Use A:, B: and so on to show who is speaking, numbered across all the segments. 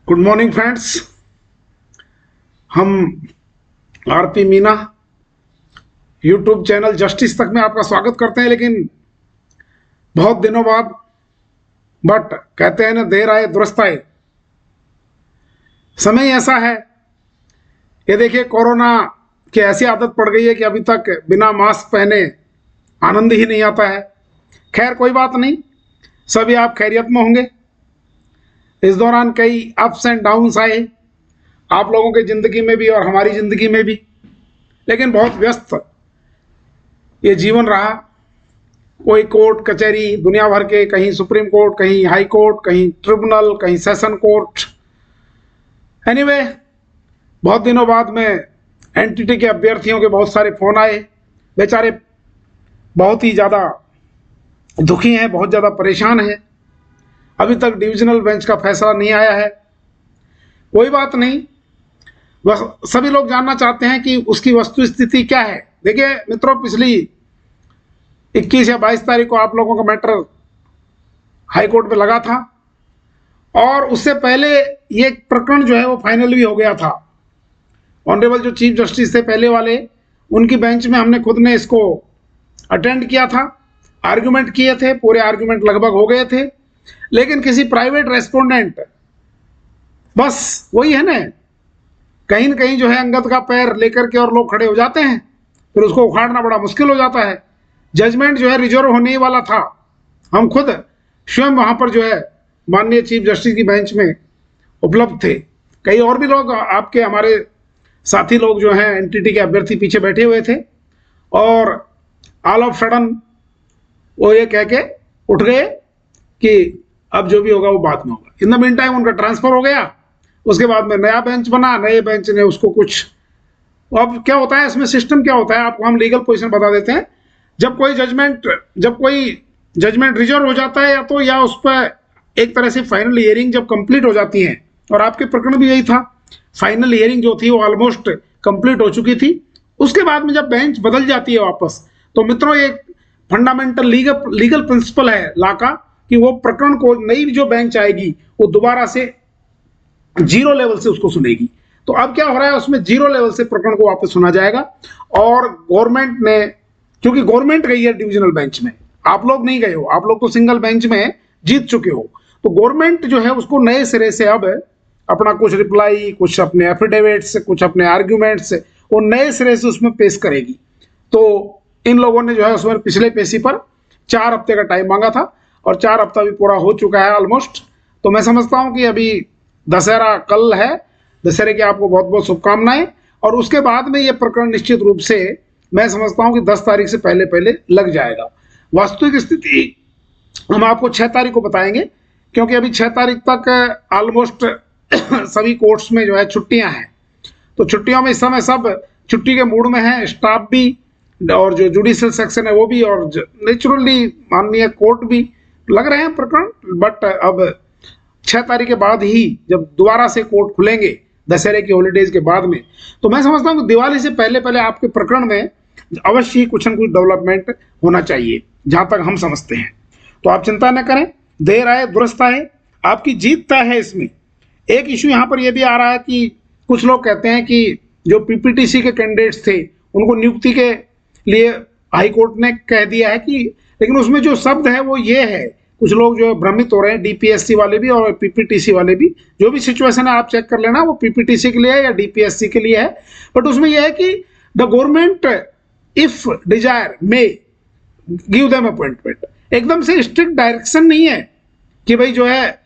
A: Good morning friends. हम RP Meena YouTube channel justice तक में आपका स्वागत करते हैं। लेकिन बहुत दिनों बाद, बट कहते हैं ना, देर आए दुरुस्त आए। समय ऐसा है, ये देखिए, कोरोना की ऐसी आदत पड़ गई है कि अभी तक बिना मास्क पहने आनंद ही नहीं आता है। खैर, कोई बात नहीं, सभी आप खैरियत में होंगे। इस दौरान कई अप्स एंड डाउन्स आए, आप लोगों की ज़िंदगी में भी और हमारी ज़िंदगी में भी। लेकिन बहुत व्यस्त ये जीवन रहा। कोई कोर्ट कचहरी दुनिया भर के, कहीं सुप्रीम कोर्ट, कहीं हाई कोर्ट, कहीं ट्रिब्यूनल, कहीं सेशन कोर्ट। एनीवे, बहुत दिनों बाद में एनटीटी के अभ्यर्थियों के बहुत सारे फ़ोन आए। बेचारे बहुत ही ज़्यादा दुखी हैं, बहुत ज़्यादा परेशान हैं। अभी तक डिविजनल बेंच का फैसला नहीं आया है। कोई बात नहीं, बस सभी लोग जानना चाहते हैं कि उसकी वस्तु स्थिति क्या है। देखिए मित्रों, पिछली 21 या 22 तारीख को आप लोगों का मैटर हाई कोर्ट में लगा था, और उससे पहले ये प्रकरण जो है वो फाइनल भी हो गया था। ऑनरेबल जो चीफ जस्टिस थे पहले वाले, उनकी बेंच में हमने खुद ने इसको अटेंड किया था, आर्गुमेंट किए थे, पूरे आर्गुमेंट लगभग हो गए थे। लेकिन किसी प्राइवेट रेस्पोंडेंट, बस वही है ना, कहीं न कहीं जो है अंगद का पैर लेकर के और लोग खड़े हो जाते हैं, फिर उसको उखाड़ना बड़ा मुश्किल हो जाता है। जजमेंट जो है रिजर्व होने ही वाला था। हम खुद स्वयं वहां पर जो है माननीय चीफ जस्टिस की बेंच में उपलब्ध थे। कई और भी लोग, आपके हमारे साथी लोग जो हैं एनटीटी के अभ्यर्थी, पीछे बैठे हुए थे, और ऑल ऑफ सडन वो ये कह के उठ गए कि अब जो भी होगा वो बाद में होगा। इन द मीन टाइम उनका ट्रांसफर हो गया। उसके बाद में नया बेंच बना, नए बेंच ने उसको कुछ, अब क्या होता है इसमें, सिस्टम क्या होता है, आपको हम लीगल पोजीशन बता देते हैं। जब कोई जजमेंट रिजर्व हो जाता है, या उस पर एक तरह से फाइनल हियरिंग जब कंप्लीट हो जाती है, और आपके प्रकरण भी यही था, फाइनल हियरिंग जो थी वो ऑलमोस्ट कंप्लीट हो चुकी थी। उसके बाद में जब बेंच बदल जाती है वापस, तो मित्रों एक फंडामेंटल लीगल प्रिंसिपल है लॉ का, कि वो प्रकरण को, नई जो बेंच आएगी वो दोबारा से जीरो लेवल से उसको सुनेगी। तो अब क्या हो रहा है, उसमें जीरो लेवल से प्रकरण को वापस सुना जाएगा। और गवर्नमेंट ने, क्योंकि गवर्नमेंट गई है डिविजनल बेंच में, आप लोग नहीं गए हो, आप लोग तो सिंगल बेंच में जीत चुके हो, तो गवर्नमेंट जो है उसको नए सिरे से अब अपना कुछ रिप्लाई, कुछ अपने एफिडेविट्स, कुछ अपने आर्ग्यूमेंट्स, वो नए सिरे से उसमें पेश करेगी। तो इन लोगों ने जो है उसमें पिछले पेशी पर 4 हफ्ते का टाइम मांगा था, और 4 हफ्ता भी पूरा हो चुका है ऑलमोस्ट। तो मैं समझता हूं कि अभी दशहरा कल है, दशहरे की आपको बहुत बहुत शुभकामनाएं। और उसके बाद में ये प्रकरण निश्चित रूप से मैं समझता हूं कि 10 तारीख से पहले पहले लग जाएगा। वास्तविक स्थिति हम आपको 6 तारीख को बताएंगे, क्योंकि अभी 6 तारीख तक ऑलमोस्ट सभी कोर्ट्स में जो है छुट्टियां हैं। तो छुट्टियों में इस समय सब छुट्टी के मूड में है, स्टाफ भी, और जो जुडिशियल सेक्शन है वो भी, और नेचुरली माननीय कोर्ट भी लग रहे हैं प्रकरण। बट अब 6 तारीख के बाद ही जब दोबारा से कोर्ट खुलेंगे दशहरे की हॉलीडेज के बाद में, तो मैं समझता हूं कि दिवाली से पहले पहले आपके प्रकरण में अवश्य ही कुछ न कुछ डेवलपमेंट होना चाहिए, जहां तक हम समझते हैं। तो आप चिंता न करें, देर आए दुरुस्त आए, आपकी जीत तय है इसमें। एक इश्यू यहाँ पर यह भी आ रहा है कि कुछ लोग कहते हैं कि जो पीपीटीसी के कैंडिडेट्स थे उनको नियुक्ति के लिए हाई कोर्ट ने कह दिया है कि, लेकिन उसमें जो शब्द है वो ये है, कुछ लोग जो भ्रमित हो रहे हैं, डीपीएससी वाले भी और पीपीटीसी वाले भी, जो भी सिचुएशन है आप चेक कर लेना, वो पीपीटीसी के लिए है या डीपीएससी के लिए है। बट उसमें यह है कि the government if desire may give them appointment. एकदम से स्ट्रिक्ट डायरेक्शन नहीं है कि भाई जो है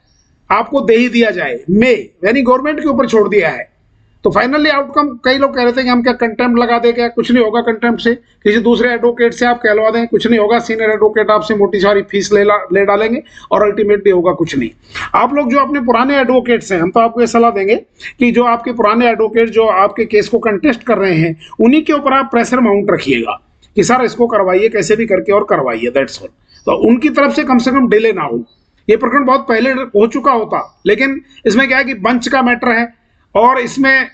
A: आपको दे ही दिया जाए, मे यानी गवर्नमेंट के ऊपर छोड़ दिया है। तो फाइनली आउटकम, कई लोग कह रहे थे कि हम क्या कंटेम्प्ट लगा दे, क्या कुछ नहीं होगा कंटेम्प्ट से, किसी दूसरे एडवोकेट से आप कहलवा दें, कुछ नहीं होगा, सीनियर एडवोकेट आपसे मोटी सारी फीस ले डालेंगे, और अल्टीमेटली होगा कुछ नहीं। आप लोग जो अपने पुराने एडवोकेट्स हैं, हम तो आपको ये सलाह देंगे कि जो आपके पुराने एडवोकेट जो आपके केस को कंटेस्ट कर रहे हैं, उन्हीं के ऊपर आप प्रेशर माउंट रखिएगा कि सर इसको करवाइए, कैसे भी करके और करवाइए, दैट्स ऑल। तो उनकी तरफ से कम डिले ना हो। ये प्रकरण बहुत पहले हो चुका होता, लेकिन इसमें क्या है कि बंच का मैटर है, और इसमें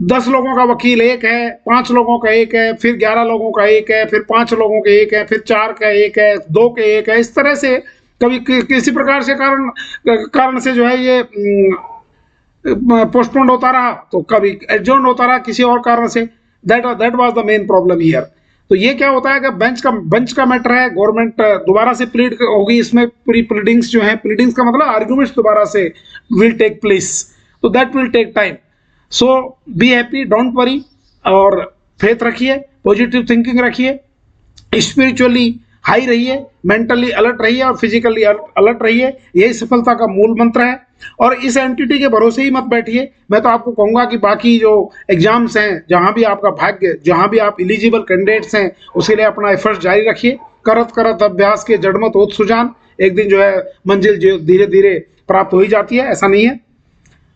A: 10 लोगों का वकील एक है, 5 लोगों का एक है, फिर 11 लोगों का एक है, फिर 5 लोगों के एक है, फिर 4 का एक है, 2 के एक है। इस तरह से कभी किसी प्रकार से कारण से जो है ये पोस्टपोन्ड होता रहा, तो कभी एडजॉर्न होता रहा किसी और कारण से। That was the main problem here. तो ये क्या होता है कि बेंच का मैटर है, गवर्नमेंट दोबारा से प्लीड होगी इसमें, पूरी प्लीडिंग्स जो है, प्लीडिंग्स का मतलब आर्ग्यूमेंट्स दोबारा से विल टेक प्लेस, तो that will take time. So be happy, don't worry, और फेथ रखिए, पॉजिटिव थिंकिंग रखिए, स्पिरिचुअली हाई रहिए, मेंटली अलर्ट रहिए और फिजिकली अलर्ट रहिए, यही सफलता का मूल मंत्र है। और इस एंटिटी के भरोसे ही मत बैठिए। मैं तो आपको कहूंगा कि बाकी जो एग्जाम्स हैं, जहां भी आपका भाग्य, जहां भी आप एलिजिबल कैंडिडेट्स हैं, उसके लिए अपना एफर्ट जारी रखिए। करत करत अभ्यास के जड़मत ओत सुजान, एक दिन जो है मंजिल जो धीरे धीरे प्राप्त हो ही जाती है, ऐसा नहीं है।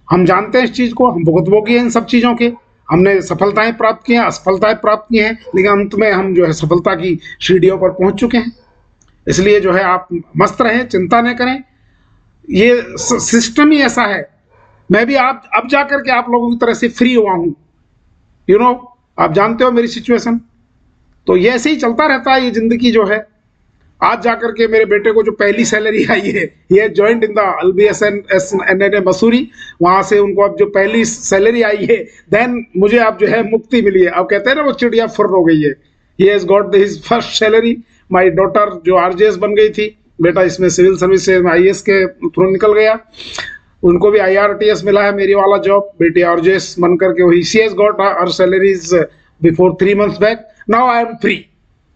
A: हम जानते हैं इस चीज को, हम भुगतभोगी हैं इन सब चीजों के, हमने सफलताएं प्राप्त की हैं, असफलताएं प्राप्त की हैं, लेकिन अंत में हम जो है सफलता की सीढ़ियों पर पहुंच चुके हैं। इसलिए जो है आप मस्त रहें, चिंता न करें, ये सिस्टम ही ऐसा है। मैं भी आप अब जाकर के आप लोगों की तरह से फ्री हुआ हूं, यू नो, आप जानते हो मेरी सिचुएशन। तो ये ऐसे ही चलता रहता है ये जिंदगी जो है। आज जाकर के मेरे बेटे को जो पहली सैलरी आई है, ये joint in the LBSNNA Mussoorie, वहां से उनको अब जो पहली सैलरी आई है, देन मुझे अब जो है मुक्ति मिली है। अब कहते हैं ना वो चिड़िया फुर्र हो गई है। He has got his first salary. My daughter जो RJS बन गई थी, बेटा इसमें सिविल सर्विस से IAS के थ्रू निकल गया, उनको भी IRTS मिला है मेरी वाला जॉब। बेटी RJS बन करके वही, she has got her salaries before 3 months back. Now I M free.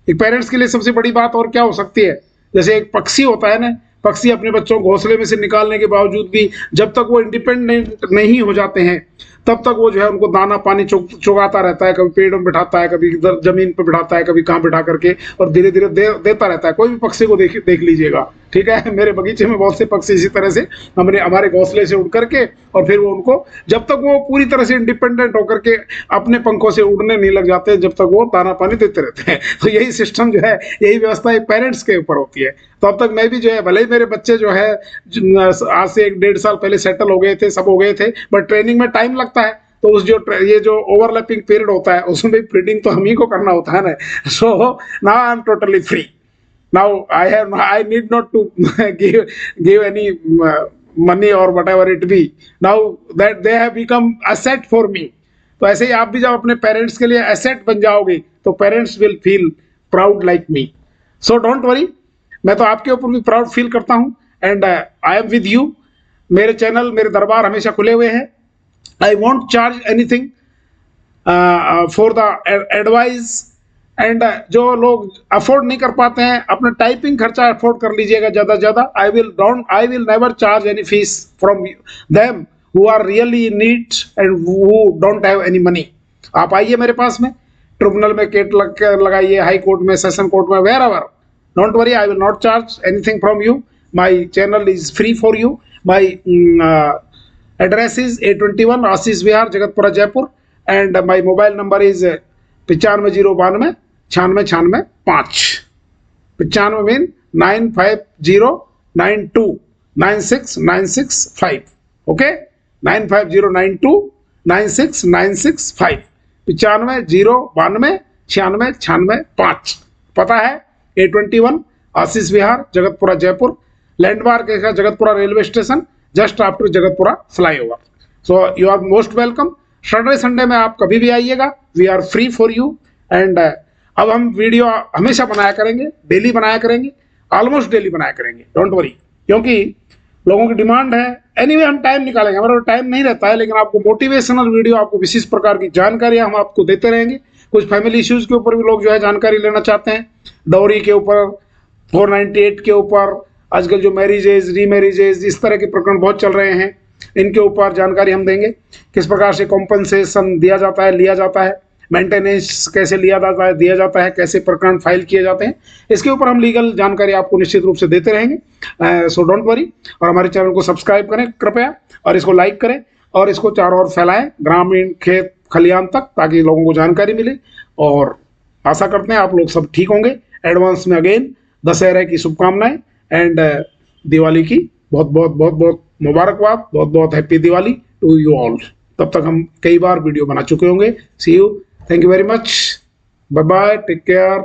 A: एक पेरेंट्स के लिए सबसे बड़ी बात और क्या हो सकती है? जैसे एक पक्षी होता है ना, पक्षी अपने बच्चों को घोंसले में से निकालने के बावजूद भी जब तक वो इंडिपेंडेंट नहीं हो जाते हैं, तब तक वो जो है उनको दाना पानी चुगाता रहता है, कभी पेड़ में बिठाता है, कभी जमीन पर बिठाता है, कभी कहाँ बिठा करके, और धीरे धीरे देता रहता है। कोई भी पक्षी को देख लीजिएगा, ठीक है। मेरे बगीचे में बहुत से पक्षी इसी तरह से हमारे घोंसले से उड़ करके, और फिर वो उनको, जब तक वो पूरी तरह से इंडिपेंडेंट होकर के अपने पंखों से उड़ने नहीं लग जाते, जब तक वो दाना पानी देते रहते हैं। तो यही सिस्टम जो है, यही व्यवस्था पेरेंट्स के ऊपर होती है। तो अब तक मैं भी जो है, भले ही मेरे बच्चे जो है आज से 1-1.5 साल पहले सेटल हो गए थे, सब हो गए थे, बट ट्रेनिंग में टाइम लगता है। तो उस ये जो ओवरलैपिंग पीरियड होता है, उसमें भी ब्रीडिंग तो हम ही को करना होता है ना। So now I am totally free. Now I need not to give any money और whatever it be, now that they have become asset for me। तो ऐसे ही आप भी जब अपने पेरेंट्स के लिए एसेट बन जाओगे, तो parents will feel proud like me. So don't worry, मैं तो आपके ऊपर भी प्राउड फील करता हूं, and I am with you. मेरे चैनल, मेरे दरबार हमेशा खुले हुए हैं। I want charge anything for the advice, and जो लोग अफोर्ड नहीं कर पाते हैं, अपना टाइपिंग खर्चा अफोर्ड कर लीजिएगा ज्यादा ज्यादा। I will never charge any fees from them who are really in need and who don't have any money. आप आइए मेरे पास में, ट्रिब्यूनल में केट लगाइए, हाई कोर्ट में, सेशन कोर्ट में, wherever, don't worry, I will not charge anything from you. My channel is free for you. My address is A21 Ashish Vihar, Jagatpura, Jaipur, and my mobile number is 95 092 96 95 95 mean 9509296965। Okay, 9509296965, 95 092 96 95 पता है। A21 Ashish Vihar, Jagatpura, Jaipur. Landmark है Jagatpura railway station, just after Jagatpura flyover. So you are most welcome. Saturday Sunday में आप कभी भी आइएगा, we are free for you. And अब हम वीडियो हमेशा बनाया करेंगे, डेली बनाया करेंगे, ऑलमोस्ट डेली बनाया करेंगे, डोंट वरी, क्योंकि लोगों की डिमांड है। एनीवे हम टाइम निकालेंगे, हमारा टाइम नहीं रहता है, लेकिन आपको मोटिवेशनल वीडियो, आपको विशेष प्रकार की जानकारियां हम आपको देते रहेंगे। कुछ फैमिली इश्यूज के ऊपर भी लोग जो है जानकारी लेना चाहते हैं, डॉरी के ऊपर, 498 के ऊपर, आजकल जो मैरिजेज, रीमैरिजेज, इस तरह के प्रकरण बहुत चल रहे हैं, इनके ऊपर जानकारी हम देंगे। किस प्रकार से कॉम्पनसेशन दिया जाता है, लिया जाता है, मेंटेनेंस कैसे लिया जाता है, दिया जाता है, कैसे प्रकरण फाइल किए जाते हैं, इसके ऊपर हम लीगल जानकारी आपको निश्चित रूप से देते रहेंगे। सो डोंट वरी, और हमारे चैनल को सब्सक्राइब करें कृपया, और इसको लाइक करें, और इसको चारों ओर फैलाएं, ग्रामीण खेत खलियान तक, ताकि लोगों को जानकारी मिले। और आशा करते हैं आप लोग सब ठीक होंगे। एडवांस में अगेन दशहरा की शुभकामनाएं, एंड दिवाली की बहुत बहुत मुबारकबाद, बहुत बहुत happy Diwali to you all. तब तक हम कई बार वीडियो बना चुके होंगे। See you, thank you very much, bye bye, take care.